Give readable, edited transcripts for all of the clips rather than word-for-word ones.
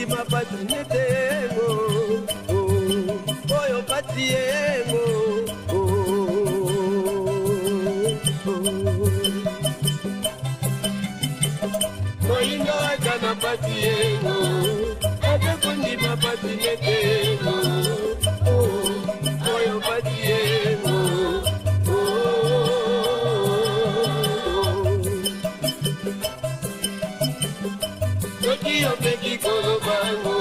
kondima patinetengo oyo patiengo moinga wakana patiengo ate kondima patinetengo oyo patiengo Yo peki kolo bango,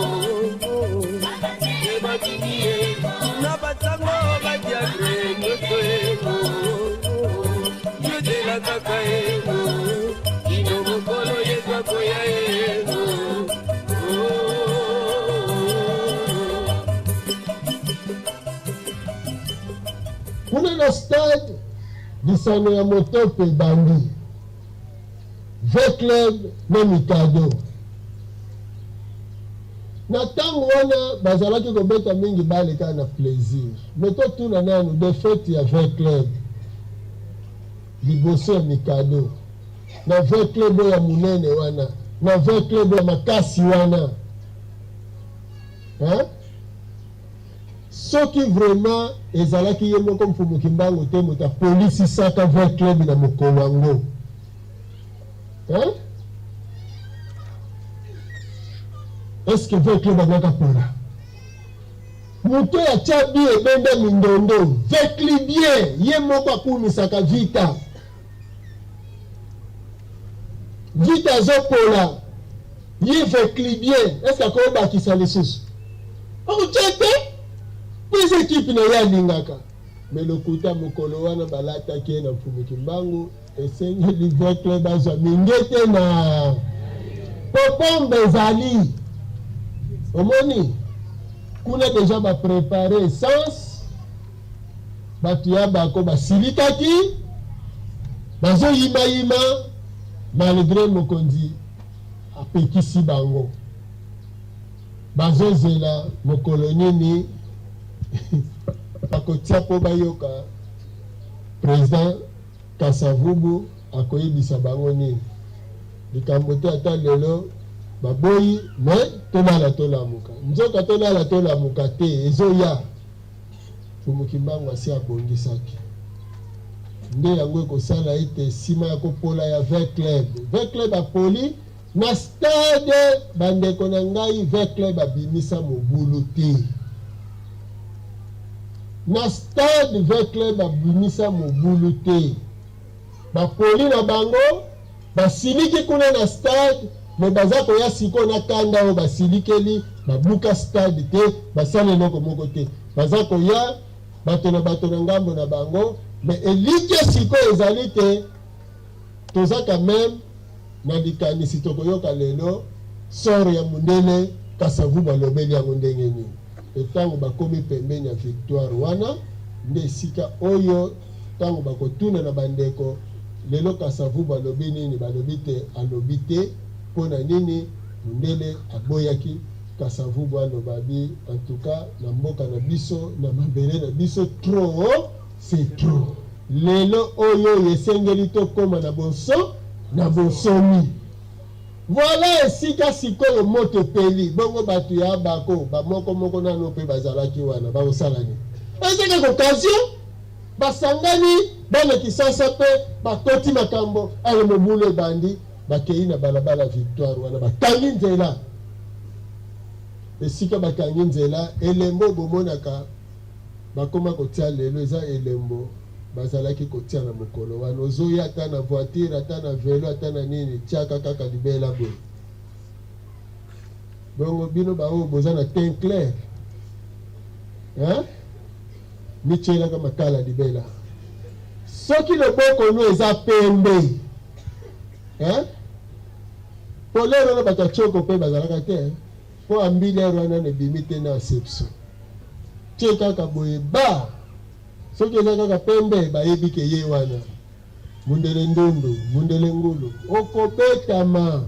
eba kiniye, na batango batia greno tuego, yo de la cacaego, ino mokolo yetwa koya ego. Kuna na stade disano ya motope bandi, V-Club na Mikado. Na tango wana bazalaki kobeta mingi bale ka na plaisir. Meto tuna nanu defete ya V-Club. Liboso ya Mikado. Na V-Club ya munene wana. Na V-Club ya makasi wana. Hein? Soki vraiment ezalaki ye moko mfumuki mbango te muta polisi saka V-Club na mokolo wango. Hein? Est-ce que V-Club a bien pora? Muto ya chabi ebende mindondo. V-Club bien, ye moko akumisaka vita. Vita zopola. Ye V-Club bien. Est-ce que akoba kisa lisusu? Oku chete? Puis équipe na ya lingaka. Mais le kuta mokolo wana balata ke na mfumuki mbangu esengeli V-Club azwa mingete na popombe ezali. Omoni, kuna déjà ba préparer essence, batuya bako ba silikaki, bazo yima malgré mokonzi apekisi bango. Bazo zela mokolo nini bakotia po bayoka président Kasavubu akoyebisa bango nini. Likambo te ata lelo baboyi me tolala tolamuka nzoka tolala tolamuka te ezoya fumuki mbango asi abongisaki nde yango ekosala ete nsima ya kopola ya V-Club apoli na stade bandeko na ngai V-Club abimisa mobulu te na stade V-Club abimisa mobulu te bapoli na bango basiliki kuna na stade me baza koya siko na kanda oyo basilikeli babuka stade te basala eloko moko te baza koya bato na ngambo na bango me elike siko ezali te toza quand même na likanisi tokoyoka lelo soro ya mundele Kasavubu alobeli yango ndenge nini etango bakomi pembeni ya victoire wana nde esika oyo tango bakotuna na bandeko lelo Kasavubu alobi nini balobi te alobi te pona nini mundele aboyaki Kasavubu alobabi en tout cas na mboka na biso na mabele na biso trop c'est trop lelo oyo yesengeli tokoma na bonso na bonsomi voilà esika sikoyo moto peli bongo batu ya bako bamoko nano pe bazalaki wana baosala ni ezeka occasion basangani bana kisasa pe bakoti makambo ale mobule bandi bakei na balabala victoire wana bakangi nzela esika bakangi nzela elembo bomonaka bakoma kotia lelo eza elembo bazalaki kotia na mokolo wana ozoya ata na voiture ata na velo ata na nini tiaka kaka libela boye bongo bino baoyo boza na teint clair mitielaka makala libela soki loboko no eza pembe po lero wana bato achoko mpe bazalaka te po ambi lero wana nebimi te na asepso tie kaka boye ba soki eza kaka pembe bayebi ke ye wana mundele ndondo mundele ngulu okobetama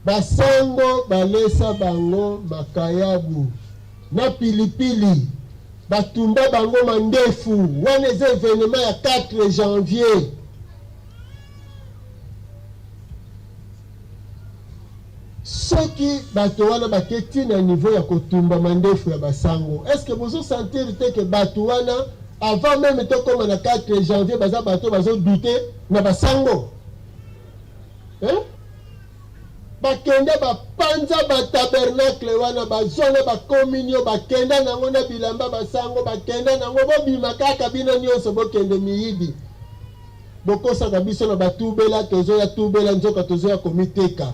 basango balesa bango makayabu na pilipili batumba bango mandefu wana eza événement ya 4 janvier soki bato wana baketi na niveau ya kotumba mandefu ya basango, est-ce que vous sentir que bato wana avant même tokoma na 4 janvier baza bato bazo douter na basango? Hein? Bakende bapanza batabernacle wana bazona bakominio bakenda nango na bilamba basango bakenda nango bobima kaka bino nyonso bokende miyidi bokosaka biso na batubela tozo ya tubela nzoka tozo ya komiteka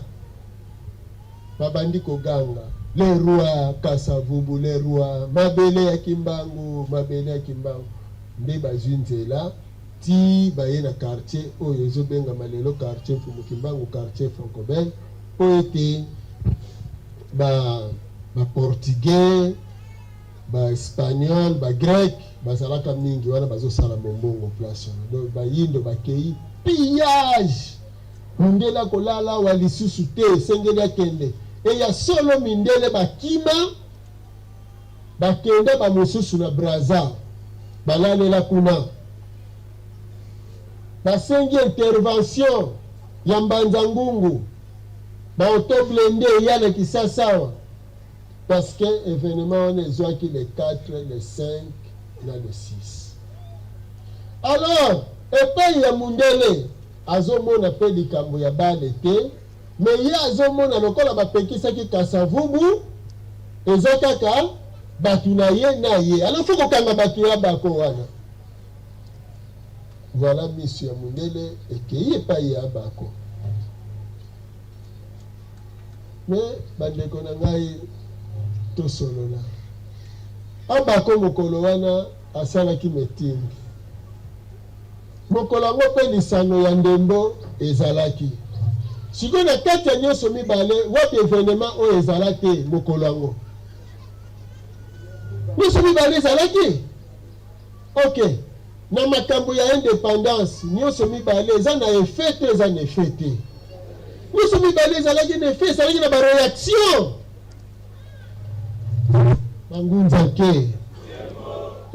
babandi koganga le roi Kasavubu le roi mabele ya kimbangu nde bazwi nzela ti baye na quartier oyo ezobenga malelo quartier Mfumu Kimbangu quartier Franco-Belge po ete ba portugais ba espagnol ba grec bazalaka mingi wana bazosala mombongo place donc bayindo bakei pillage mindele kolala wa lisusu te sengeli akende e ya solo mindele bakima bakende bamosusu na Brazza balalela kuna basengi intervention ya Mbanza Ngungu baotoblende ya na Kisasawa parce que événement on est qui le 4, le 5 na le 6. Alors epai ya mundele azomona pe likambo ya bale te mais ye azomona lokola bapekisaki Kasavubu eza kaka batu na ye alors faut kokanga batu ya bako wana. Voilà mission ya mundele ekei epai ya bako. Mais bandeko na ngai tosolola abako mokolo wana asalaki meeting mokolo yango mpe lisano ya ndembo ezalaki sikoyo na kati ya nyonso mibale wapi événement oyo ezala te mokolo yango nyonso mibale ezalaki ok na makambo ya indépendance nyonso mibale eza na effet te eza na effet te nyonso mibale ezalaki na effet ezalaki na baréaction Mangunza ke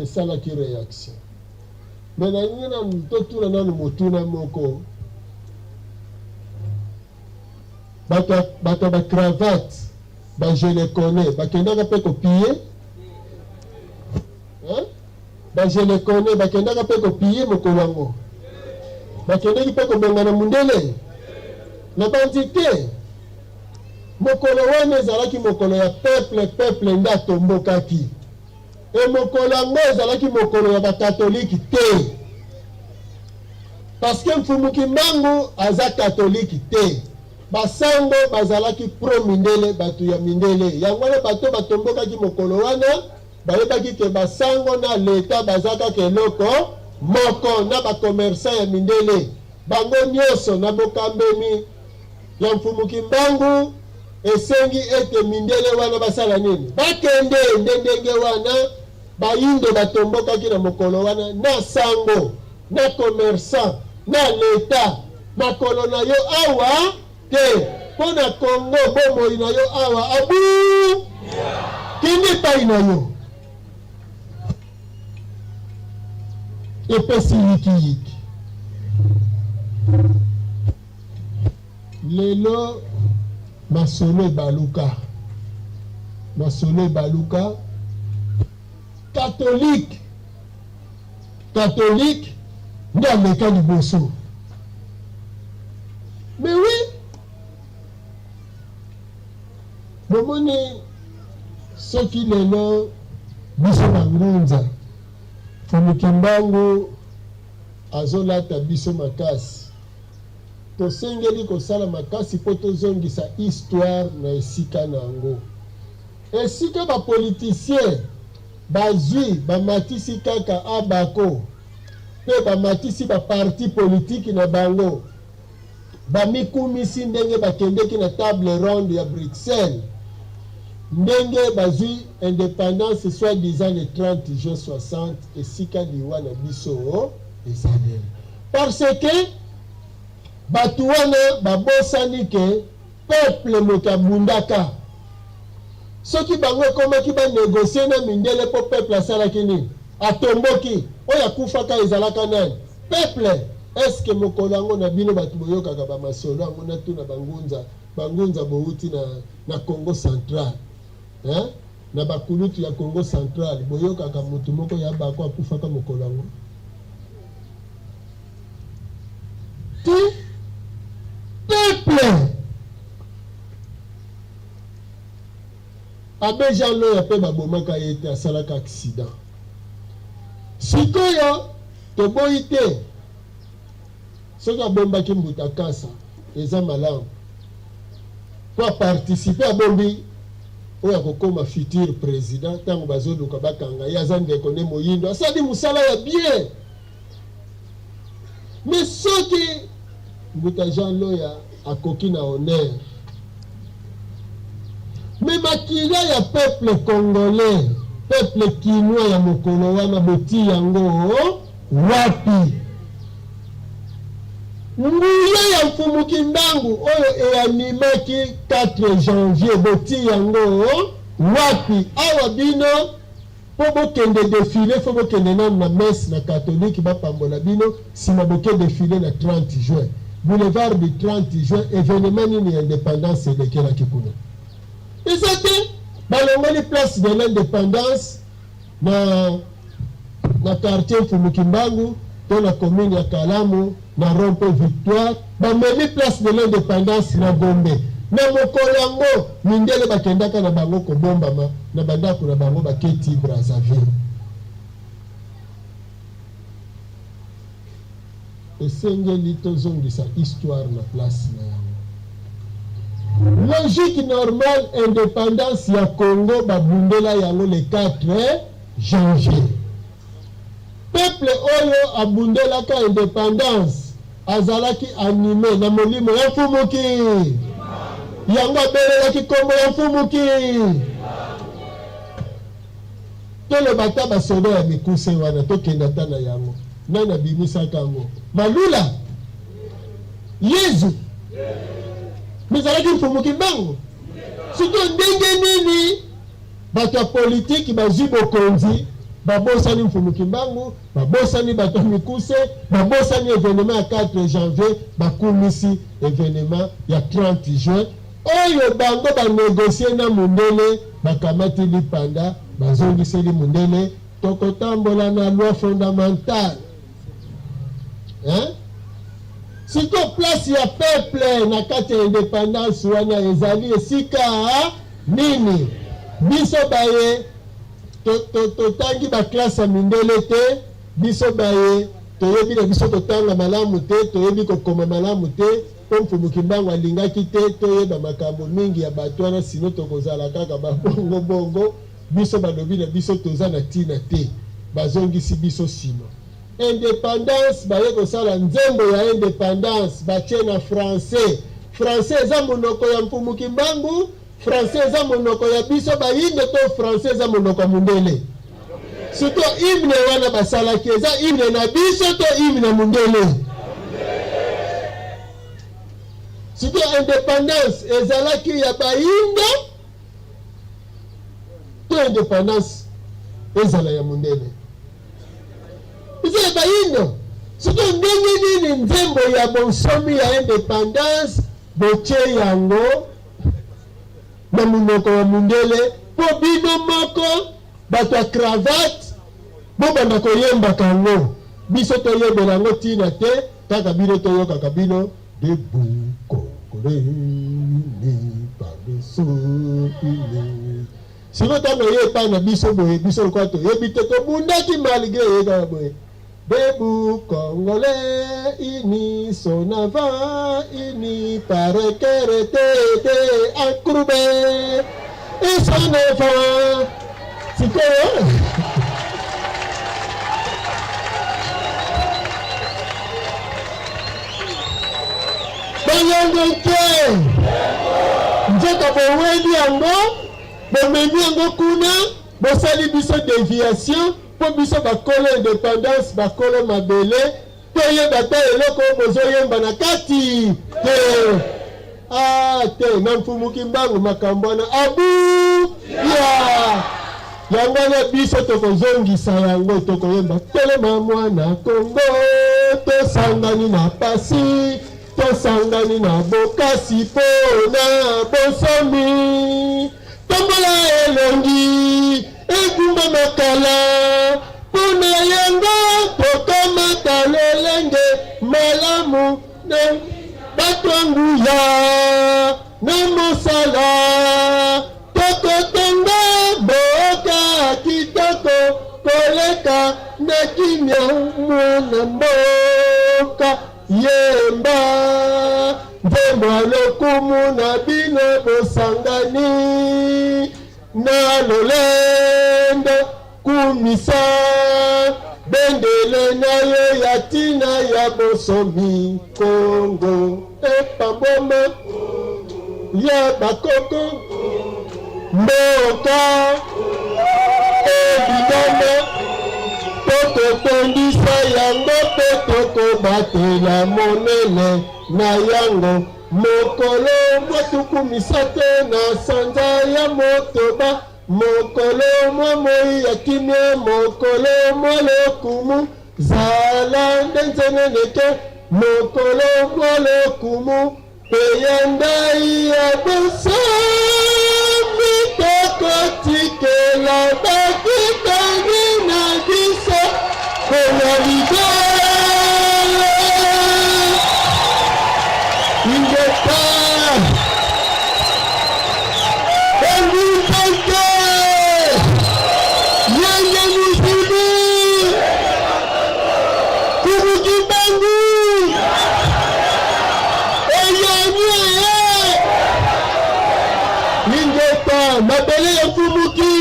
esalaki réaction mais na nini na totuna nanu motuna moko bato ba cravate ba je les connais bakendaka pe kopie ba je les connais bakendaka pe kopie mokolo yango bakendaki pe kobenga na mundele na bandite mokolo wana ezalaki mokolo ya peuple nde atombokaki e mokolo yango ezalaki mokolo ya bakatoliki te parce que Mfumu Kimbangu aza katoliki te basango bazalaki pro mindele bato ya mindele yango wana bato batombokaki mokolo wana bayebaki ke basango na leta bazaka keloko moko na bakomersa ya mindele bango nyonso na bokambemi ya Mfumu Kimbangu esengi ete mindele wana basala nini bakende ndenge wana bayindo batombokaki na mokolo wana na sango na commerçant na leta makolo na yo awa te mpo na Congo bomoi na yo awa abu kindi pai na yo epesi yikiyiki lelo masolo ebaluka catholique nde ameka liboso mais oui bomoni soki lelo biso Mangunza Mfumu Kimbangu azolata biso makasi tosengeli kosala makasi mpo tozongisa histoire na esika na yango esika bapoliticien bazwi bamatisi kaka abako mpe bamatisi baparti politiki na bango bamikumisi ndenge bakendeki na table ronde ya Bruxelles ndenge bazwi indépendance soi-disant le 30 juin 60 esika liwa na biso ezaleli parce que bato wana babosani ke peuple moto abundaka soki bango ekomaki banegocie na mindele mpo peuple asalaki nini atomboki oyo akufaka ezalaka nani peuple eske mokolo yango na bino bato boyokaka bamasolo yango natuna Bangunza bangunza bouti na Congo Central na bakulutu ya Congo Central boyokaka mutu moko ya bako akufaka mokolo yango ti peuple abe Jean Loya mpe babomaka ye te asalaka accident sikoyo toboyi te soki abombaki mbuta kasa eza malamu po aparticipe abombi oyo akokoma futur président ntango bazoluka bakanga ye aza ndeko nde moyindo asali mosala ya bien mais soki mbuta Jean Loya akoki na honneur mais makila ya peuple congolais peuple kinois ya mokolo wana boti yango wapi nguya ya mfumuki mbangu oyo eanimaki 4 janvier boti yango wapi awa bino po bokende défilé fo bokende na messe na catholique bapambola bino sima boke défilé na 30 juin boulevard du 30 juin événement nini ya indépendance elekelaki kuna eza te balongoli place de l'indépendance na quartier mfumuki mbangu to na commune ya Kalamu na Rompo Victoire bamemi place de l'indépendance na Gombe na mokolo yango mindele bakendaka na bango kobombama na bandako na bango baketi Brazzaville esengeli tozongisa histoire na place na yango logique normale indépendance ya Congo babundela yango le 4 janvier peuple oyo abundelaka indépendance azalaki animé na molimo ya mfumuki yango abelelaki kombo ya mfumuki toloba ta basoda ya mikuse wana tokenda ta na yango nani abimisaka yango malula yezu mizalaki mfumuki mbangu siko ndenge nini bato ya politiki bazwi bokonzi babosani mfumuki mbangu babosani bato mikuse babosani événement ya 4 janvier bakumisi événement ya 30 juin oyo bango banégocie na mundele bakamati lipanda bazongiseli mundele tokotambola na loi fondamentale siko place ya peuple na kati ya indépendance wana ezali esika nini biso baye totangi baklase ya mindele te biso baye toyebi na biso totanga malamu te toyebi kokoma malamu te po mfumuki mbangu alingaki te toyeba makambo mingi ya bato wana sino tokozala kaka babongobongo biso balobi na biso toza na ntina te bazongisi biso sino indépendance baye kosala nzembo ya indépendance batie na français français eza monoko ya mfumuki mbangu français eza monoko ya biso bayindo to français eza monoko ya mundele sito hymne wana basalaki eza hymne na biso to hymne na mundele sito indépendance ezalaki ya bayindo to indépendance ezala ya mundele eza ya bayindo sito ndenge nini nzembo ya bonsomi ya indépendance botie yango na munoko wa mundele po bino moko bato ya cravate bobanda koyembaka yango biso toyebela yango ntina te kaka bino toyokaka bino debout congolais parle siko ntango ye epai na biso boye biso lokola toyebi te tobundaki malgré ye kaka boye debout congolais unis son avant unis par cœur était encourbé et son enfant sikoyo bayongo te nzoka bowendi yango bomemi yango kuna bosali biso déviation po biso bakolo indépendance bakolo mabele toyeba ta eloko bozoyemba na kati te te na mfumuki mbangu makambo wana abu ya yango wana biso tokozongisa yango tokoyemba telema mwana Kongo tosangani na pasi tosangani na bokasi mpo na bonsomi tombola elongi egumba makala mpona yango tokamata lolenge malamu na bato nguya na mosala tokotonga boka kitoko koleka na kimia mwana mboka yemba nzembo lokumu na bino bosangani na lolendo kumisa bendele na yo ya tina ya bosomi Kongo epamboma ya bakoko mboka ebidama tokotondisa yango mpe tokobatela monene na yango mokolo mwatuku misato na sanza ya motoba mokolo mwa moi ya kimia mokolo mwa lokumu zala nde nzeneneke mokolo mwa lokumu pe ya ndai ya bosomi tokotikela bakitani na biso pona libala ingeta enguteke yenge musidi kubukibangu eyanye ingeta mabele ya fumuki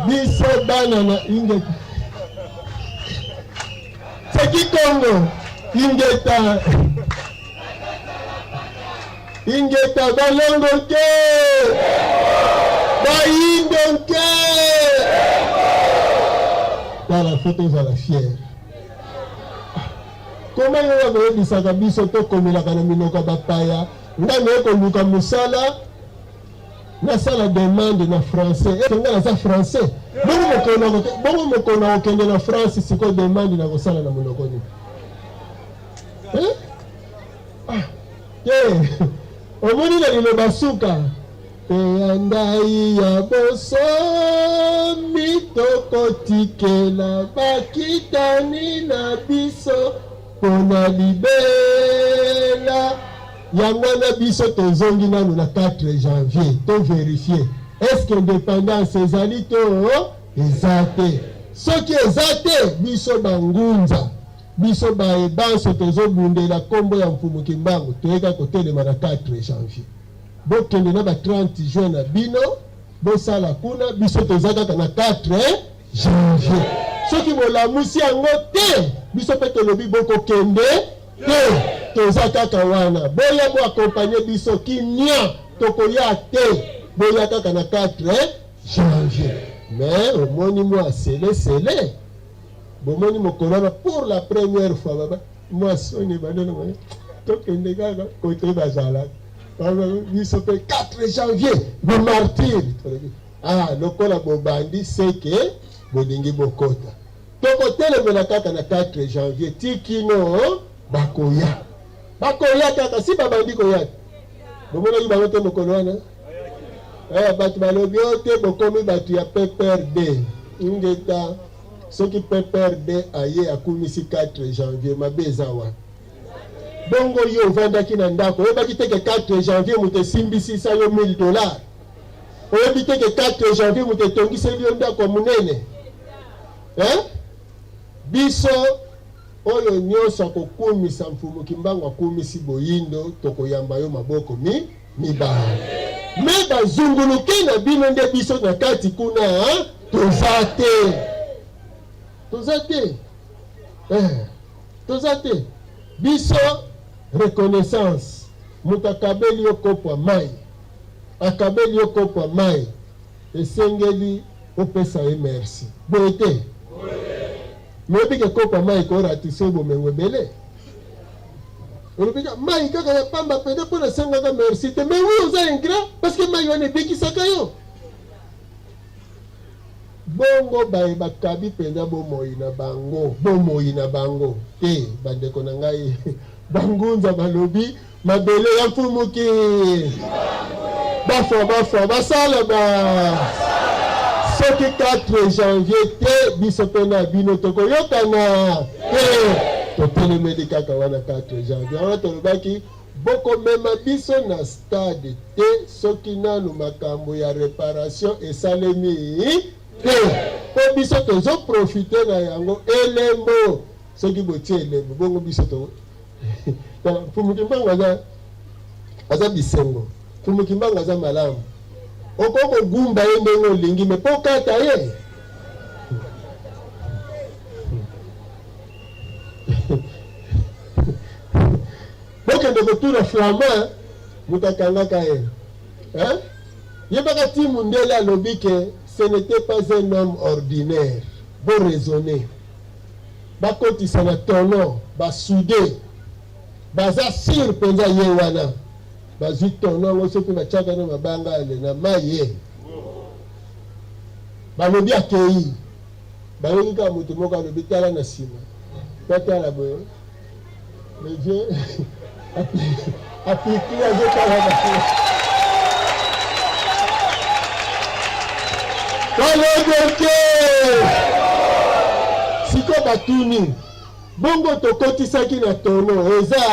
biso bana na ingeta seki Kongo ingeta ingeta balongo ke bayindo ke tala foto ezala fiere koma yo bakoyebisaka biso tokomelaka na minoko ya bapaya ngai naye koluka mosala nasala demande na français ngai naza français bongo mokolo na kokende na france sikoyo demande na kosala na monoko nini omoni na liloba suka peya ndai ya bosomi tokotikela bakitani na biso mpona libela yango na biso tozongi nanu na 4 janvier toverifie eske indépendance ezali to eza te soki eza te biso bangunza biso baebanso tozobundela nkombo ya mfumuki mbangu toyeka kotelema na 4 janvier bokende na ba 30 juin na bino bosala kuna biso toza kaka na 4 janvier soki bolamusi yango te biso mpe tolobi bokokende te toza kaka wana boya bo akompanye biso kimia tokoya te boya kaka na 4 janvier mais omoni mwa sele bomoni mokolo pour la première fois baba moi soni bandona moi tokende kaka kote bazala biso mpe 4 janvier bo martyr lokola bobandi seke bolingi bokota tokotelemela kaka na 4 janvier tikino bakoya kaka si babandi koya bomonaki bango te mokolo wana bato balobi ote bokomi bato ya PPRD ngeta soki PPRD aye akumisi 4 janvier mabe eza wana bongo yo ovandaki na ndako oyebaki teke 4 janvier moto esimbisisa yo $1000 oyebi teke 4 janvier moto etongiseli yo ndako monene biso oyo nyonso akokumisa mfumuki mbangu akumisi boyindo tokoyamba yo maboko mibale me bazunguluke na bino nde biso na kati kuna toza te biso reconnaissance moto akabeli yo kopo ya mai esengeli opesa ye merci boye te moyebike kopo ya mai koratise bomengo ebele olobika mai kaka ya pamba pende mpo nasengaka merci te mais oui oza ingrat parce que mai wana ebekisaka yo bongo baye bakabi penza bomoi na bango te bandeko na ngai bangunza balobi mabele ya mfumuki bafwa basala soki 4 janvier te biso mpe na bino tokoyokana te totelemeli kaka wana 4 janvier wana tolobaki bokomema biso na stade te soki nanu makambo ya reparation esalemi te mpo biso tozoprofite na yango elembo soki botie elembo bongo biso to Fumuki Mbanga aza bisengo Fumuki Mbanga aza malamu okoko gumba ye ndenge olingi me po kata ye bokende kotuna flama mutakangaka ye yebaka ti mundele alobi ke ce n'était pas un homme ordinaire bo raisonner bakotisa na tono basude baza sur penza ye wana bazwi tono yango soki batiaka na mabanga ale na mai ye balobi akei bayoki kaka moto moko alobi tala na nsima tatala boye le vieux apiki azotala kalodoke siko batuni bongo tokotisaki na tono eza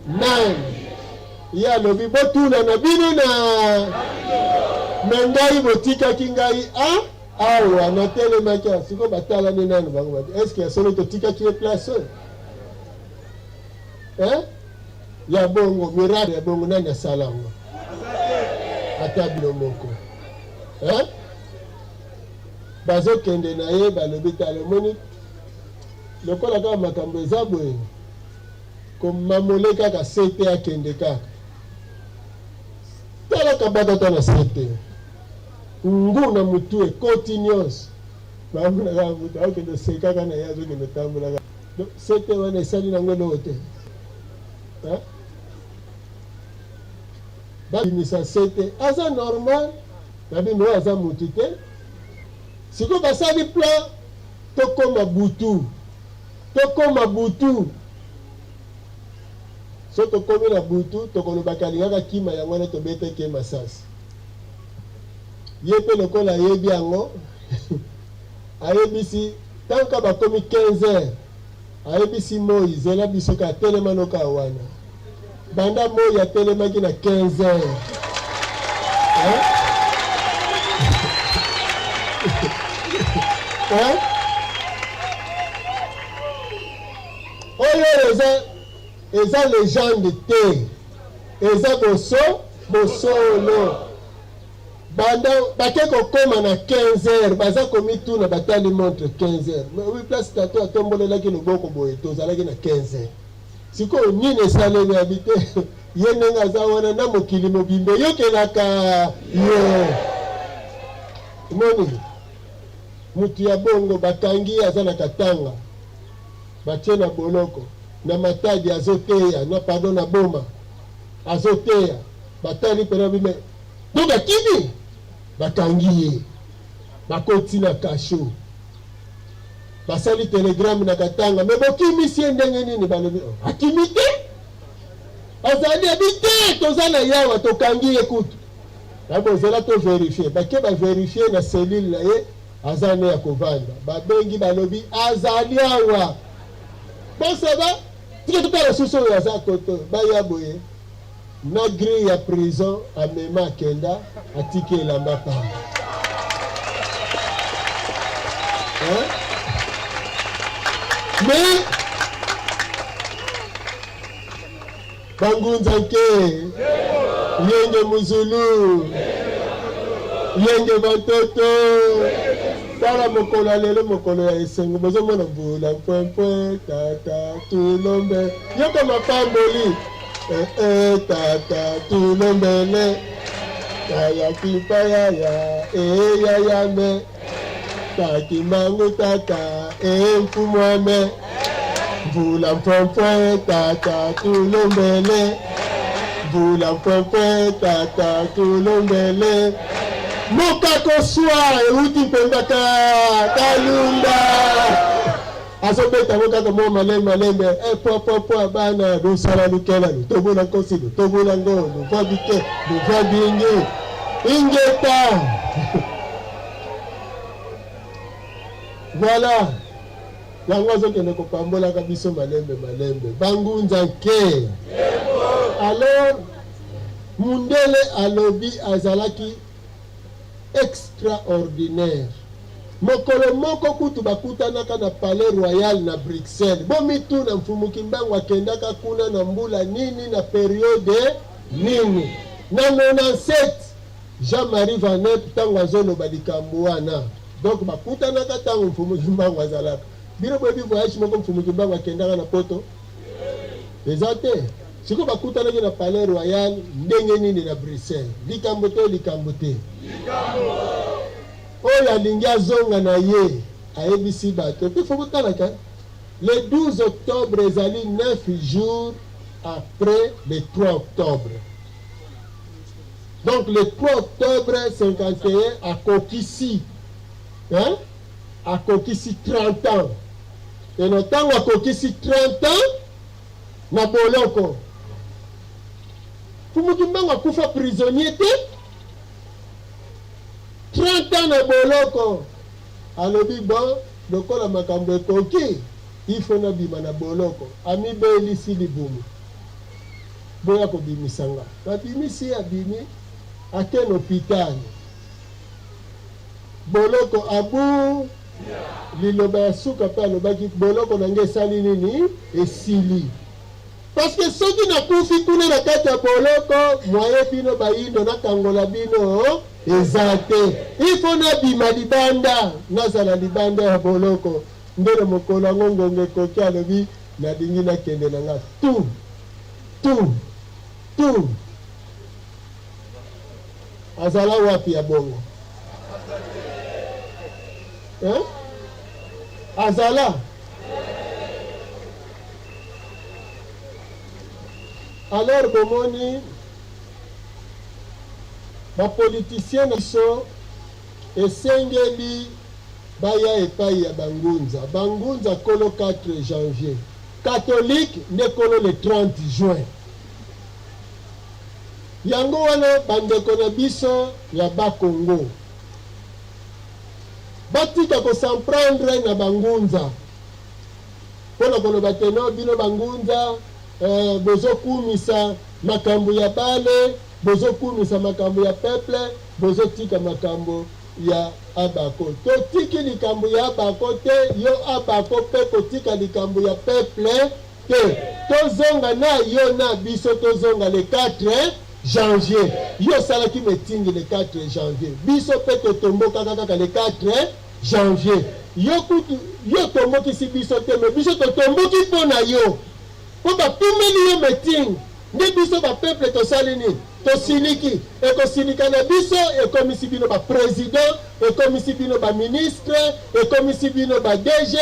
nani ye alobi botuna na bino na ngai botikaki ngai awa natelemaki siko batalani nani bango bati eske ya solo totikaki ye place ya bongo miracle ya bongo nani asalango ata bino moko bazokende na ye balobi talomoni lokola kaka makambo eza boye komamole kaka sete akende kaka talaka batata na sete ngu na mutu ekoti nyonso bamonaka mutu akende sekaka na ye azokende tambolaka sete wana esali nango eloko te babimisa sete aza normal babimi oyo aza mutu te sikoyo basali plan tokoma butu so tokomi na butu tokolobaka alingaka kima yango wana tobeteke masasi ye mpe lokola ayebi yango ayebisi tanka bakomi 15 heures ayebisi moi zela biso ka telema noka wana banda moi atelemaki na 15 heures oyo eza légende te eza bosolo banda bake kokoma na 15 heures baza komituna batali montre 15 heures oui place tato atombolelaki loboko boye tozalaki na 15 heures sikoyo nini esalemi abi te ye ndenge aza wana na mokili mobimbe yokelaka ye moni mutu ya bongo bakangi aza na katanga batie na boloko na matadi azoteya na pardon na boma azoteya batali pena bime donc kini bakangi ye bakoti na kasho basali telegram na katanga me bokimisi ye ndenge nini balobi akimi te azali abi te toza na yawa tokangi ye kutu babozela to verifie bake baverifie na selile na ye aza ne ya kovanda babengi balobi azali awa bosaba tika totala susu oyo aza koto baya boye na grille ya prison amema akenda atiki elamba pamba mais bangunza nke yenge muzulu yenge batoto tala mokolo alelo mokolo ya esengo bozomona mbula mpwempwe tata tulombe yoko mapamboli tata tulombele yaya kipayaya yayame takimangu tata mfumwame mbula mpwempwe tata tulombele mbula mpwempwe tata tulombele mokako swa euti mpembaka kalunda azobeta mokaka mo malembe po bana lusala lukela lutobola nkosi lutobola ngo luvwa bike luvwa bingi ingeta voilà yango azokende kopambolaka biso malembe bangunza nke alors mundele alobi azalaki extraordinaire mokolo moko kutu bakutanaka na palais royal na Bruxelles bomituna mfumuki mbangu akendaka kuna na mbula nini na periode nini na 97 Jean-Marie Vanet tango azoloba likambo wana donc bakutanaka tango mfumuki mbangu azalaka bino boyebi voyage moko mfumuki mbangu akendaka na poto eza te siko bakutanaki na palais royal ndenge nini na Bruxelles likambo te oyo alingi azonga na ye ayebisi bato pe fokotalaka le 12 octobre ezali 9 jours après le 3 octobre donc le 3 octobre 51 akokisi 30 ans et notango akokisi 30 ans na boloko Fumuki Mbangu akufa prisonnier te 30 ans na boloko alobi bon lokola makambo ekoki ifo na bima na boloko amibelisi libumu boya kobimisanga babimisi abimi ake na hôpital boloko abu liloba ya suka mpe alobaki boloko nange esali nini esili parce que soki nakufi kuna na kati ya boloko mwaye bino bayindo nakangola bino eza te ifo nabima libanda nazala libanda ya boloko ndelo mokolo yango ngongo ekoki alobi nalingi nakende na nga tu azala wapi ya bongo azala alors bomoni bapoliticien na biso esengeli baya epai ya bangunza kolo 4 janvier catholique nde kolo le 30 juin yango wana bandeko na biso ya bakongo batika kosamprendre na bangunza mpona koloba teno bino bangunza bozokumisa makambo ya bale bozokumisa makambo ya peuple bozotika makambo ya abako totiki likambo ya abako te yo abako mpe kotika likambo ya peuple te tozonga na yo na biso tozonga le 4 janvier yo salaki meeting le 4 janvier biso mpe totombokaka kaka le 4 janvier yo tombokisi biso te me biso totomboki mpo na yo mpo batumeli yo meeting nde biso bapeuple tosali nini tosiliki ekosilika na biso ekomisi bino baprésident ekomisi bino baministre ekomisi bino badg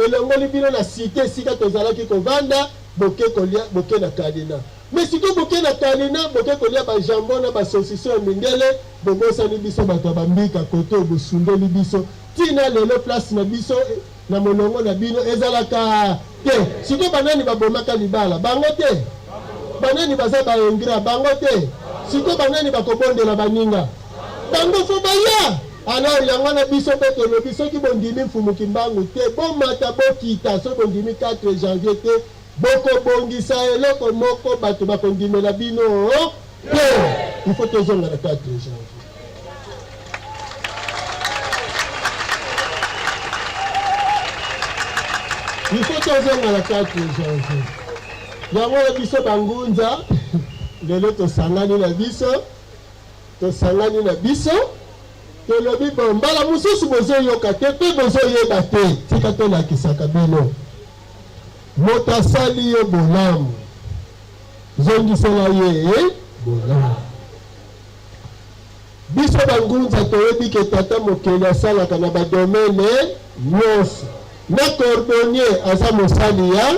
elongoli bino na site esika tozalaki kovanda boke kolia boke na kalina mais siko boke na kalina boke kolia bajambo na basosiso ya mindele bobosani biso bato ya bambika koto bosundoli biso tina lelo place na biso na molongo na bino ezalaka te siko banani babomaka libala bango te banani baza baengra bango te siko banani bakobondela baninga bango fo baya alors yango na biso mpe tolobi soki bondimi mfumuki mbangu te bomata bokita so bondimi 4 janvier te bokobongisa eloko moko bato bakondimela bino te il faut tozonga na 4 janvier il faut tozonga na 4 janvier yango na biso bangunza lelo tosangani na biso tolobi bon mbala mosusu bozoyoka te mpe bozoyeba te tika tolakisaka bino moto asali yo bolamu zongisela ye bolamu biso bangunza toyebi ke tata mokili asalaka na badomene nyonso na cordonnier aza mosali ya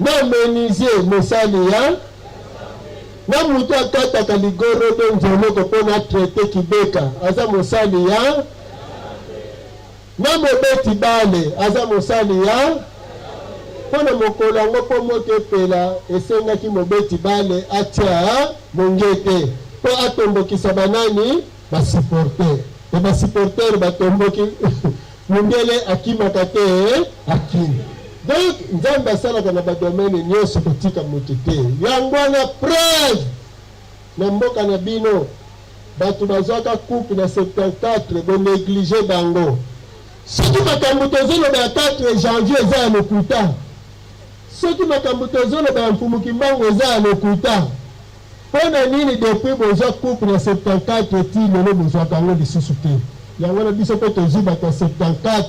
na menuisier mosali ya na mutu akataka ligoro do nzoloko mpona traite kibeka aza mosali ya na mobeti bale aza mosali ya mpona mokolo yango mpo moto epela esengaki mobeti bale atia mongete mpo atombokisa banani basupporter e basupporter batomboki mundele akimaka te akimi. Donc nzambe asalaka na badomene nyonso kotika moto te. Yango wana preuve na mboka na bino bato bazwaka coupe na 74 bonéglige bango. Soki makambo tozoloba ya 4 janvier eza ya lokuta, soki makambo tozoloba ya mfumuki mbango eza ya lokuta, mpona nini depuis bozwa coupe na 74 ti lelo bozwaka yango lisusu te? Yango na biso mpe tozwi bato ya 74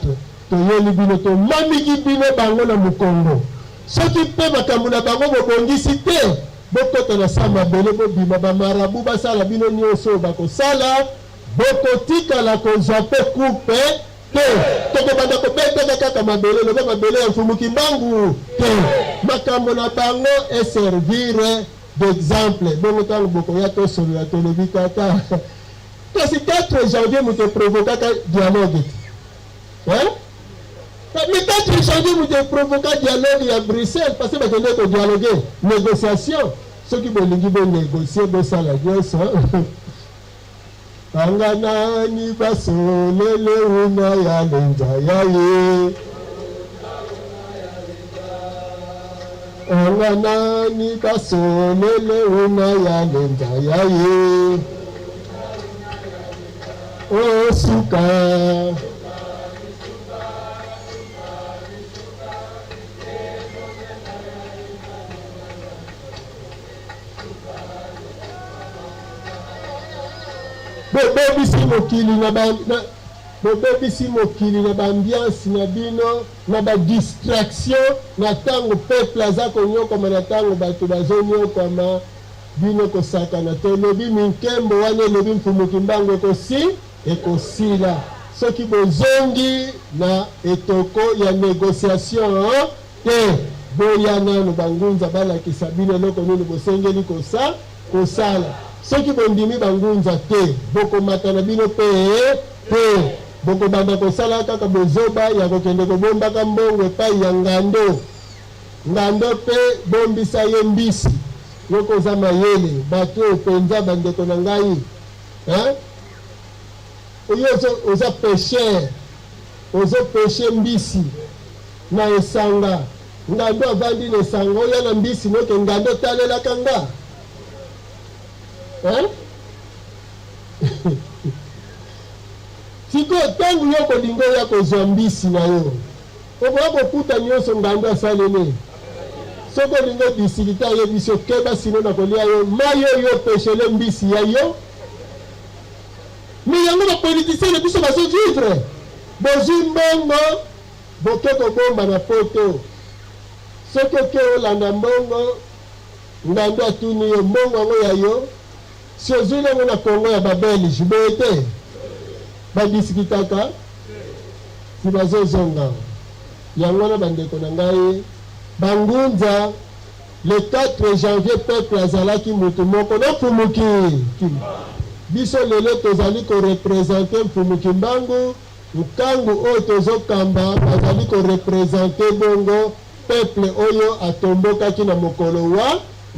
toyeli bino tomamiki bino bango na mokongo. Soki mpe makambo na bango bobongisi te, bokota na sa mabele bobima bamarabu basala bino nyonso bakosala, bokotikala kozwa mpe coupe te. Tokobanda kobetaka kaka mabele loba mabele ya mfumuki mbangu te. Makambo na bango eservire d'exemple. Bongo tango bokoya tosolola tolobi kaka kasi 4 janvier moto provokaka dialogue hein? Mais 4 janvier moto provoka dialogue ya Bruxelles parce que bakende ko dialoguer négociation soki bolingi bo négocier bosala nyonso anganani basolele una ya lenza yaye anganani basolele una ya lenza yaye osuka bobebisi mokili na baambiance na bino na badistraction na ntango peuple aza konyokoma na ntango bato bazonyokoma bino kosakana tolobi minkembo wana elobi mfumuki mbango ekosila soki bozongi na etoko ya négociation te boya nano bangunza balakisa bino eloko nini bosengeli kosala. Soki bondimi bangunza te bokomata na bino pe bokobanda kosala kaka bozoba ya kokende kobombaka mbongo epai ya ngando pe bombisa ye mbisi yokoza mayele bato openza bandeko na ngai oyo oza pécher ozopeshe mbisi na esanga ngando avandi na esanga oya na mbisi noke ngando talelaka nga siko ntango yo kolingo ya kozwa mbisi na yo okoya kokuta nyonso ngando asalele soko olingo disilita ayebisi okeba sino na kolia yo mai oyo opeshele mbisi ya yo. Mi yango bapolitisien biso bazovivre bozwi mbongo boke kobomba na poto soki oke olanda mbongo ngando atuni yo mbongo yango ya yo si ozwi nango na kongo ya babelge boye te badisikitaka si bazozonga yango wana bandeko na ngai bangunza le 4 janvier peuple azalaki mutu moko na mfumuki biso lelo tozali korepresente mfumuki mbangu ntango oyo tozokamba bazali korepresente bongo peuple oyo atombokaki na mokolo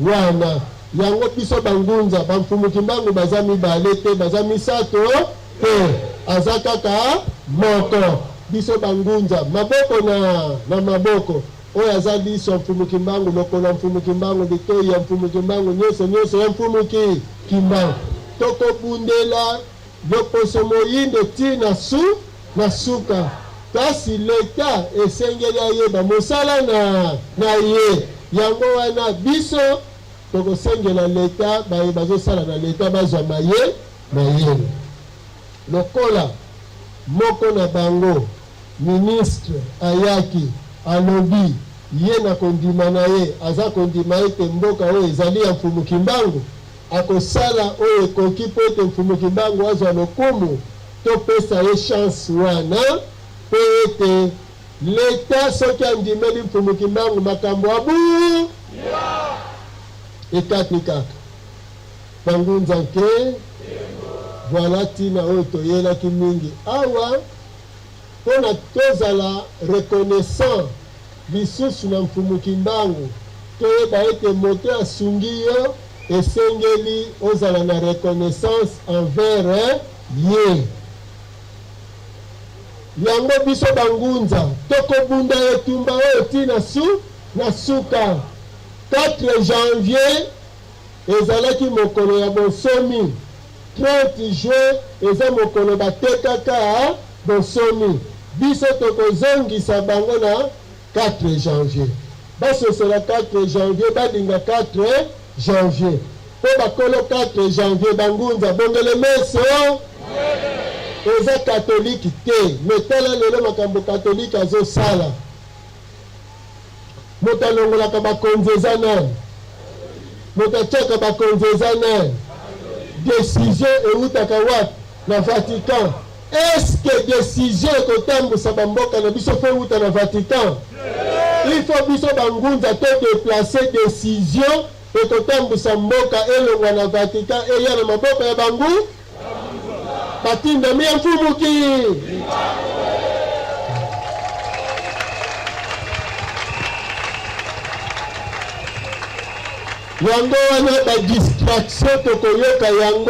wana yango biso bangunza bamfumuki mbangu baza mibale te baza misato te aza kaka moko biso bangunza maboko na maboko oyo aza biso mfumuki mbangu lokolo mfumuki mbangu litoi ya mfumuki mbangu nyonso ya mfumuki kimbangu tokobundela loposo moyindo ti na suka kasi leta esengeli ayeba mosala na ye yango wana biso tokosengela leta bazosala na leta bazwa mayele lokola moko na bango ministre ayaki alobi ye na kondima na ye aza kondima ete mboka oyo ezali ya mfumuki mbangu akosala oyo ekoki mpo ete mfumuki mbangu azwa lokumu topesa ye chance wana mpo ete leta soki andimeli mfumuki mbangu makambo abu ekati kaka bangunza nke voilà tina oyo toyelaki mingi awa mpona tozala reconnaissant lisusu na mfumuki mbangu toyeba ete moto asungi yo esengeli ozala na reconnaissance envers ye yango biso bangunza tokobunda etumba oyo tina na suka 4 janvier ezalaki mokolo ya bonsomi 30 juin eza mokolo batekaka bonsomi biso tokozongisa bango na 4 janvier basosola 4 janvier badinga 4 janvier mpo bakolo 4 janvier bangunza bongele meso eza katolike te metala lelo makambo katolike azosala moto alongolaka bakonzi eza nani moto atiaka bakonzi eza nani décision eutaka wapi na Vatican eske décision ekotambusa bamboka na biso fo euta na Vatican il faut biso bangunza to déplacer décision ekotambusa mboka elongwa na Vatican eya na maboko ya bangu batindami ya mfumuki yango wana badistraction tokoyoka yango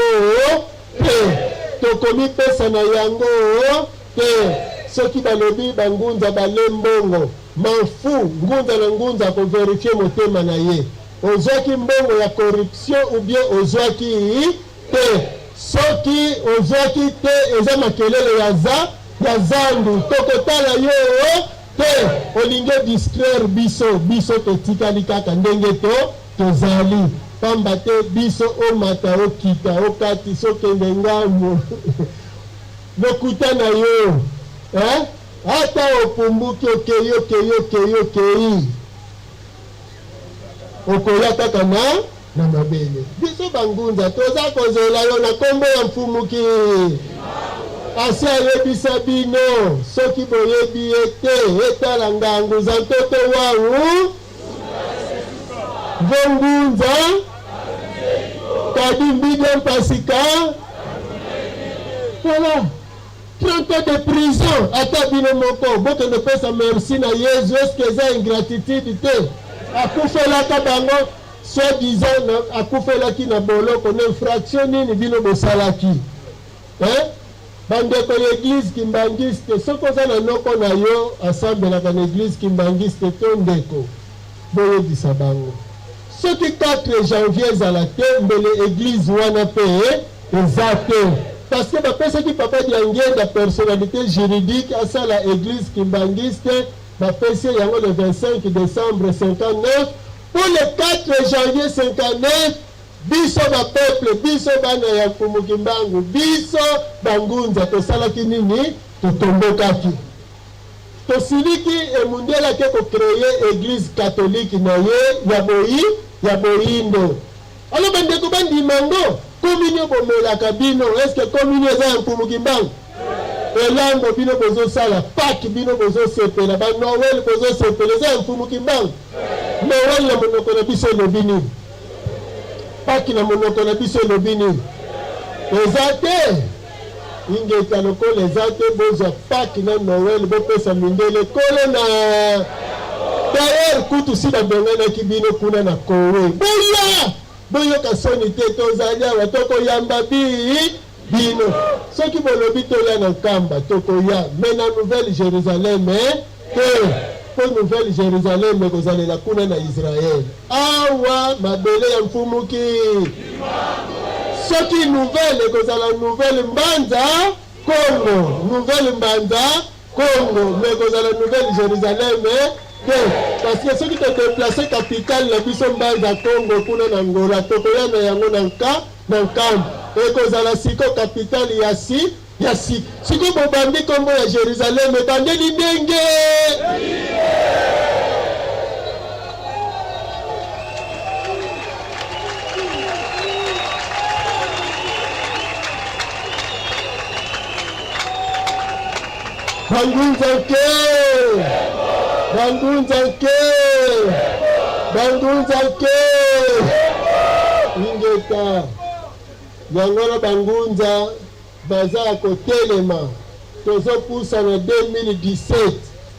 te tokomipesa na yango te soki balobi bangunza balembongo manfu ngunza na ngunza koverifie motema na ye ozwaki mbongo ya corruption ou bien ozwaki te soki ozwaki te eza makelele ya zandu tokotala yo te olingi distraire biso totikali kaka ndenge tozali pamba te biso omata okita okati sokende ngambo lokuta na yo ata opumbuki okei okoya kaka na mabele biso bangunza toza kozela yo na kombo ya mfumuki asi ayebisa bino soki boyebi ye te etala nganguza ntoto wangu vongunza kadi mbidya mpasika voilà 30 ans de prison ata bino moko bokende pesa merci na yesu eske eza ingratitude te akufelaka bango soi-disant akufelaki na boloko na infraction nini bino bosalaki bandeko ya église kimbangiste soki oza na noko na yo asambelaka na église kimbangiste to ndeko boyebisa bango soki 4 janvier ezala te mbele église wana mpe eza te parce que bapesaki papa diangenda personnalité juridique asala église kimbangiste bapesi yango le 25 décembre 59 pour le 4 janvier 59 biso bapeuple biso bana ya mfumuki mbangu biso bangunza tosalaki nini totombokaki tosiliki emundelaki kokreye église catholique na ye ya boyindo alo bandeko bandimango communion bomelaka bino eske communion eza ya mfumuki mbangu elango bino bozosala pake bino bozosepela banowel bozosepela eza ya mfumuki mbangu nowel na monoko na biso elobi nini paki na monoko na biso elobi nini eza te ingeka lokola eza te bozwa paki na nowel bopesa mindele kolo na dayer kutu si babenganaki bino kuna na kowe boyoka soni te tozali awa tokoyamba bino soki bolobi toya na nkamba tokoya me na nouvelle jérusalem te po nouvelle jérusalem ekozalela kuna na israel awa mabele ya mfumuki soki nouvelle ekozala nouvelle mbanza kongo nouvelle mbanza kongo me ekozala nouvelle jérusalem te parce que soki todeplace capitale na biso mbanza kongo kuna na ngola tokoya na yango na nkambo ekozala siko capitale ya siko bobandi kombo ya jérusalem ebandeli ndenge bangunza ke ingeta yango bangunza baza kotelema tozopusa na 2017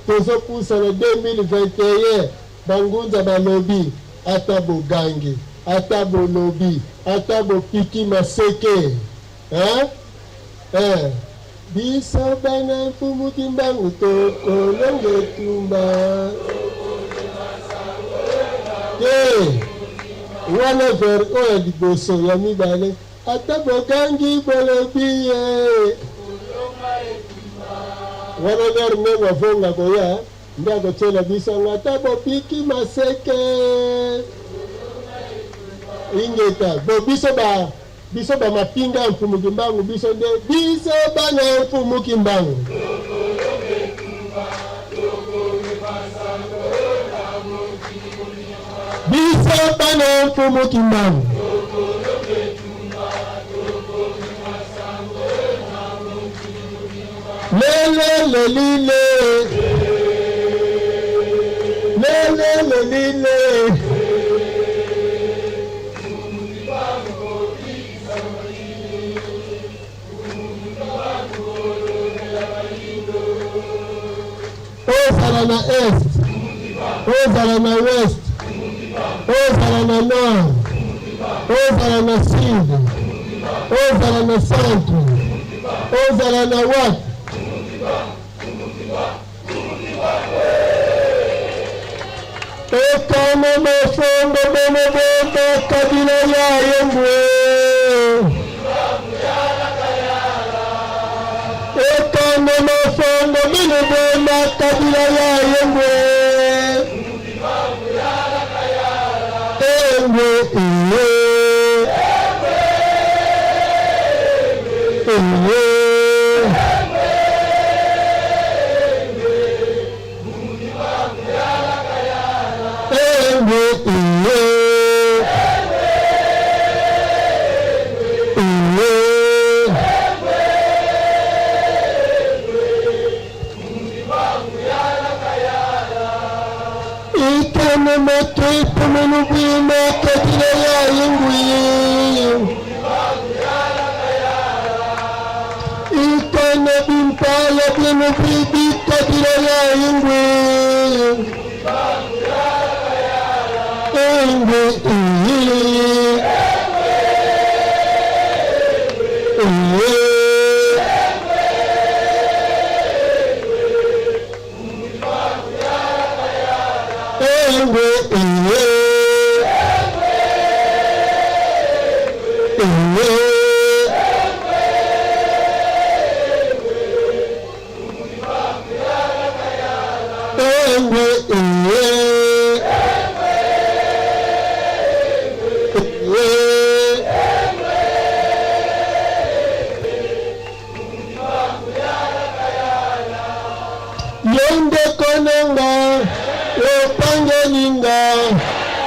tozopusa na 2021 bangunza balobi ata bogangi ata bolobi ata bopiki maseke biso bana mfumuki mbangu tokolonge tumba wana ver oyo liboso ya mibale ata bogangi bolobi wana ver me wavonga koya nde akotyela biso ngo ata bopiki maseke ingeta bo biso bamapinga ya mfumuki mbangu biso nde biso bana ya mfumuki mbangu biso bana ya mfumuki mbangu lelelelile ozala na est ozala na west ozala na nord ozala na sud ozala na centre ozala na wapi ekana mafongo bonobona kabila ya yembwe ekana mafongo bonobona kabila ya yembwe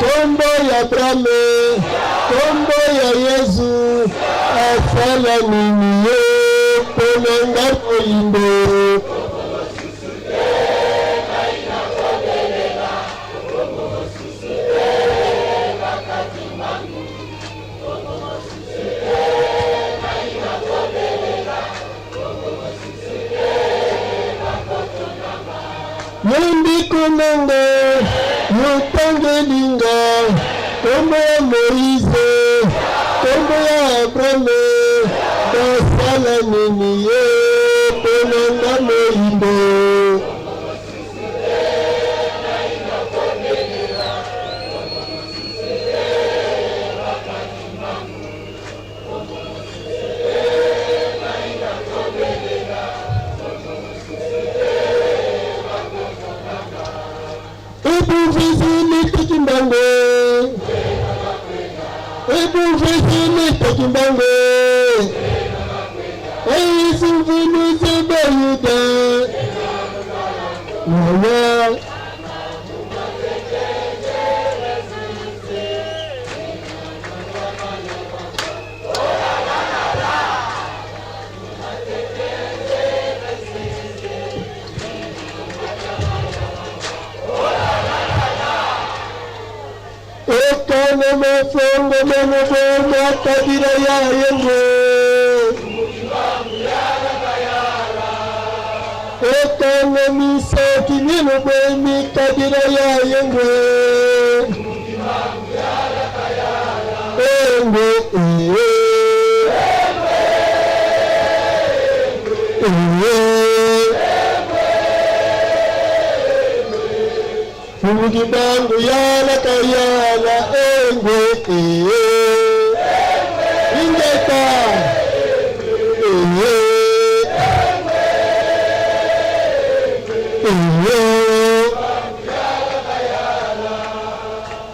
Kombo ya Brame, kombo ya Yesu, asala nini ye, ponanga poindo. Mundi kunanga, mutangelinga, kombo ya Moise, kombo ya Abrame, basala nini ye, ponanga moindo. Kimbango Yesu vinu zebeyuda Mwana Ekane mafongo mene kabila ya yengwe ekanga misoki nino bwemi kabila ya yengwe engwe Fumuki bangu yala kayala engwe ingeka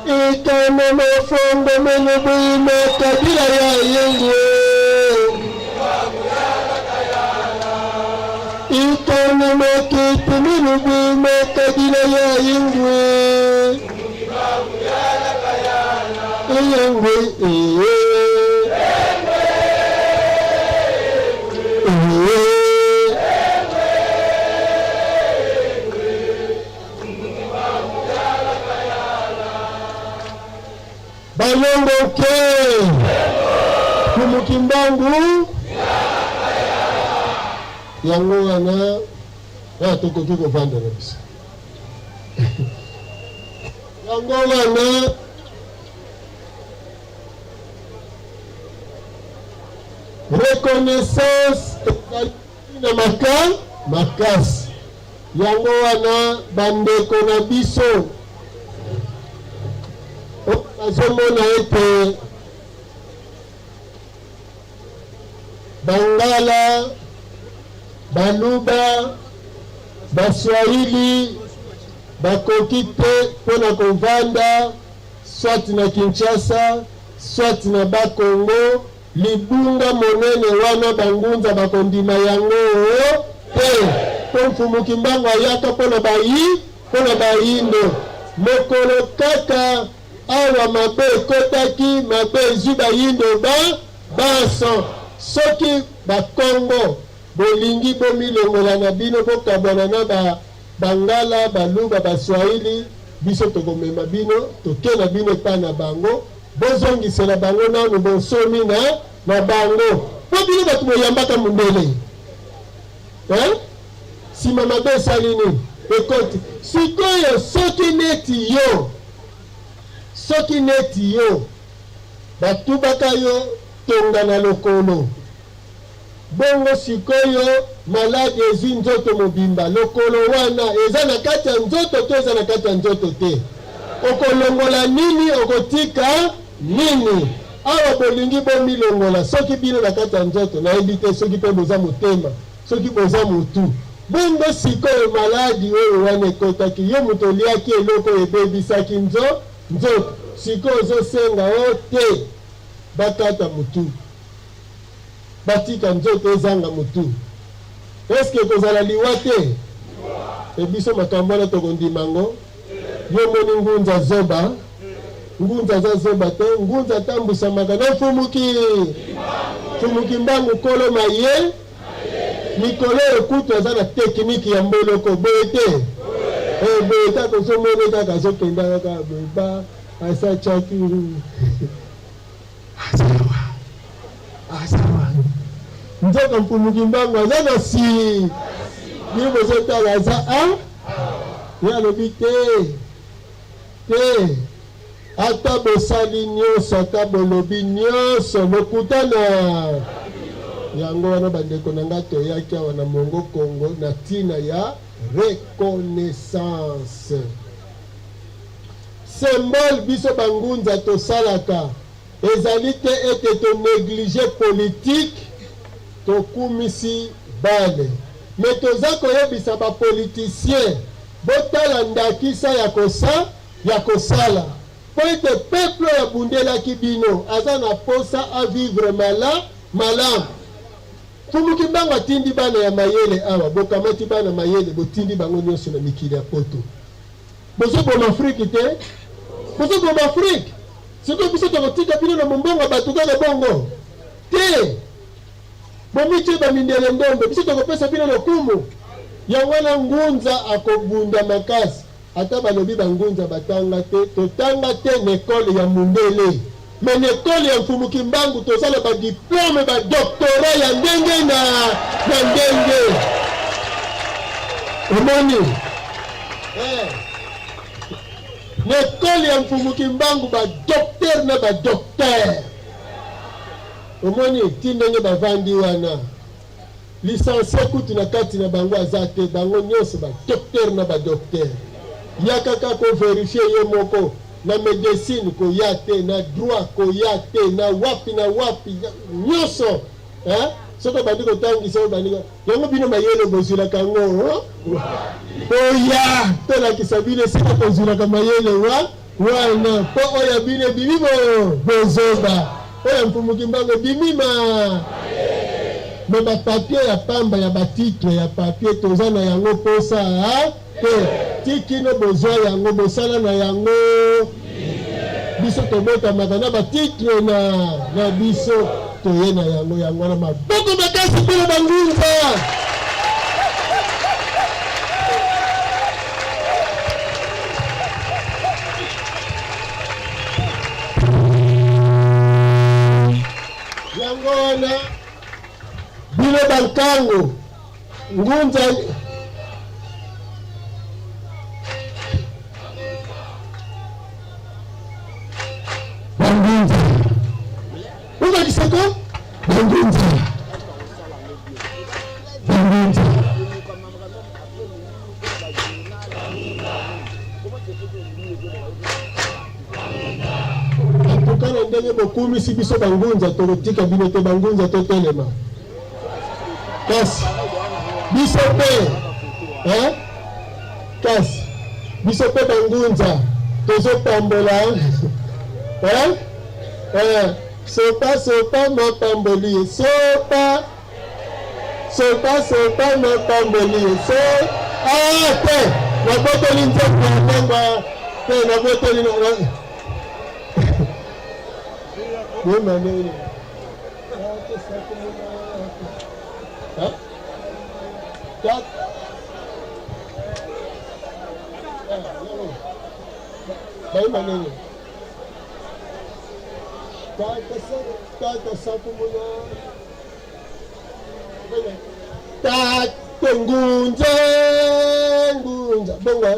ikame mafongo menubime kabila ya yengwe ikame makiti menubime kabila ya yengwe yengwe balongo ke kumukimbangu yango wana tokoki kovanda na biso yango wana reconnaissance na makasi yango wana bandeko na biso azomona ete Bangala, Baluba, Baswahili bakoki te mpona kovanda swati na Kinshasa swati na Bakongo libunga monene wana bangunza bakondima yango te po mfumuki mbango ayaka mpona bayindo mokolo kaka awa mabe ekotaki mabe ezwi bayindo baso soki bakongo bolingi bomilongola na bino bokabwana na Bangala, Baluba, Baswahili biso tokomema bino toke na bino epai na bango bozongisela bango nanu bonsomi na bango po bino bato boyambaka mondele sima mabe esali nini ekoti sikoyo soki neti yo batubaka yo tonga na lokolo bongo sikoyo maladi ezwi nzoto mobimba lokolo wana eza na kati ya nzoto to eza na kati ya nzoto te okolongola nini okotika nini awa bolingi bomilongola soki bino na kati ya nzoto nayebi te soki mpe boza motema soki boza motu bongo sikoyo maladi oyo wana ekotaki yo moto oliaki eloko ebebisaki nzoto sikoyo ozosenga o te bakata motu batika nzoto ezanga motu eske kozala liwa te ebiso makambo wana tokondimango yo moni ngunza zoba ngunza za zoba te ngunza tambusamaka na mfumuki mbangu kolo maye mikolo ekutu aza na tekniki ya mboloko boye te boye kaka ozomone kaka azokenda kaka boyeba asachaki asawa nzoka mfumuki mbangu aza na si bino bozotala aza ye alobi te ata bosali nyonso ata bolobi nyonso lokutana yango wana bandeko na nga toyaki awa na mongo Kongo na ntina ya reconnaissance symbole biso bangunza tosalaka ezali te ete tonéglige politique tokumisi bale me toza koyebisa bapoliticien botala ndakisa ya kosala po ete peuple oyo abundelaki bino aza na posa avivre malamu mfumuki mbango atindi bana ya mayele awa bokamati bana mayele botindi bango nyonso na mikili ya poto bozoboma afriki te bozoboma afriki sikoyo biso tokotika bino na mombongo bato kaka bongo te bomitie bamindele ndombe biso tokopesa bino lokumu yango wana ngunza akobunda makasi ata balobi bangunza batanga te totanga te nekole ya mundele mais l'école ya Mfumuki Mbangu tozala ba diplôme ba doctorat ya ndenge na ndenge omoni l'école ya Mfumuki Mbangu ba docteur na ba docteur omoni ti ndenge bavandi wana licencié kutu na kati na bango aza te bango nyonso ba docteur na ba docteur ya kaka ko vérifier ye moko na médecine ko ya te na droit ko ya te na wapi nyonso soko bandi kotangisa bandi yango bino mayele bozulaka ngo oya tolakisa bino esika kozulaka mayele wana po oya bino bimimo bozoba oya Mfumuki Mbangu bimima me bapapier ya pamba ya batitre ya papier toza na yango posa te tikino bozwa yango bosala na yango biso tobotamaka na batitre na biso toye na yango wana maboko makasi mpona bangunza yango wana bino bankango ngunza bangunza uvakisako bangunza atokana ndenge bokumisi biso bangunza tokotika bino te bangunza totelema kasi biso pe kasi biso pe bangunza tozopambola sopa mapamboli sopa mapamboli te nabotoli nzembo ya ndengwa te nabotoli yemanene bayimanene tata sakumuna tate ngunza bonga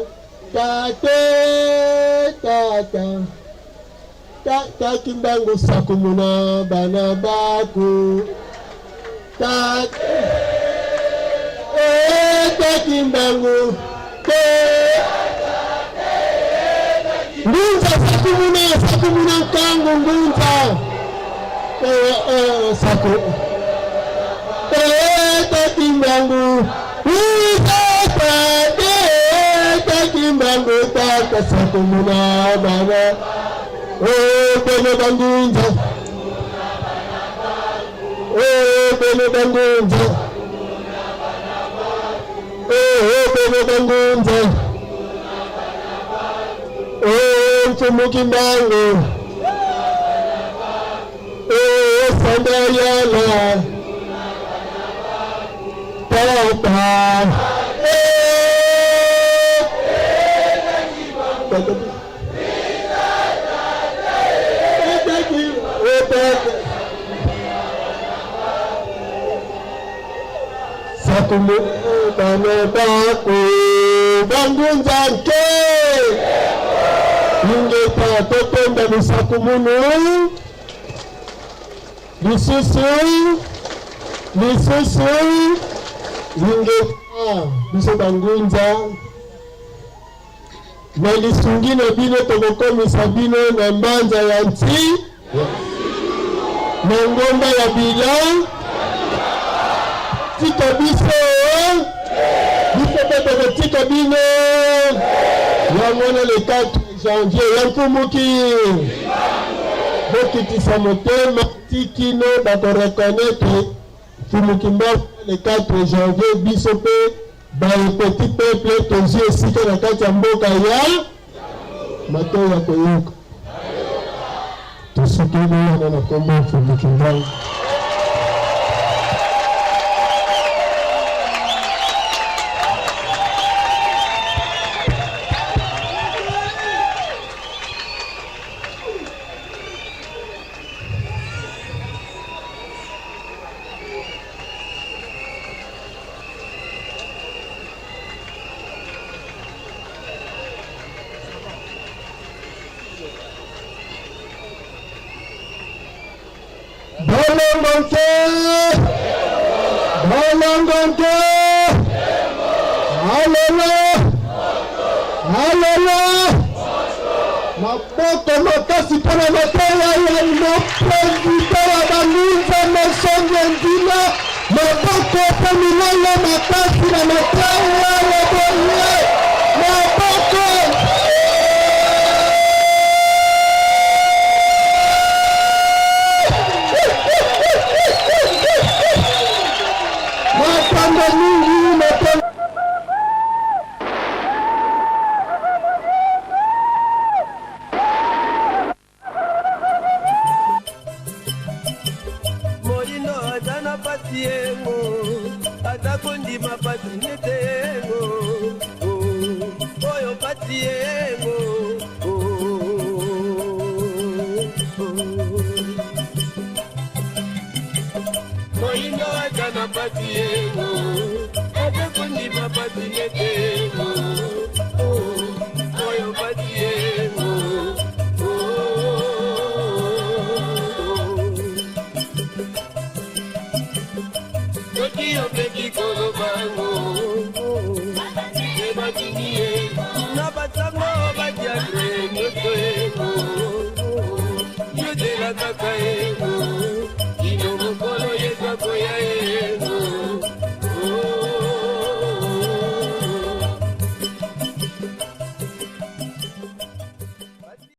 tata Kimbangu sakumuna bana baku tate Kimbangu ngunza sakumuna nkangu ngunza Kimbangu Kimbangu tata sakumuna bana bene bangunza bene bangunza bene bangunza Mfumuki Mbangu Sandayala Papa Sakumu bana baku bangunza nke ningeta totonda musakumunu lisusu ningeta biso bangunza na lisungi na bino tokokomisa bino na mbanza ya nti na ngomba ya bila tika biso pe tokotika bino yango le 4 janvier ya Mfumuki bokitisa motema tikino bakorekonetre Mfumuki Mbangu le 4 janvier biso pe petit peuple tozwi esika na kati ya mboka ya matoi ya koyoka tosukeli wana na kombo Mfumuki Mbangu. Bolongonte, Bolongonte, Alléluia, Alléluia. Maboko makasi pana mataya ya mopendita wa baminza mesonge ndila. Maboko pa milala makasi na mataya ya bonye. Maboko. Mapanda mingi mapanda. Moino atana patiengo, atakondima patinetengo, oyo patiengo, moino atana patiengo, atakondima patinetengo, oyo patiengo. Yo peki kolo bango, eba kinye, na batango bajagre nyoto ego, yo de la kakae.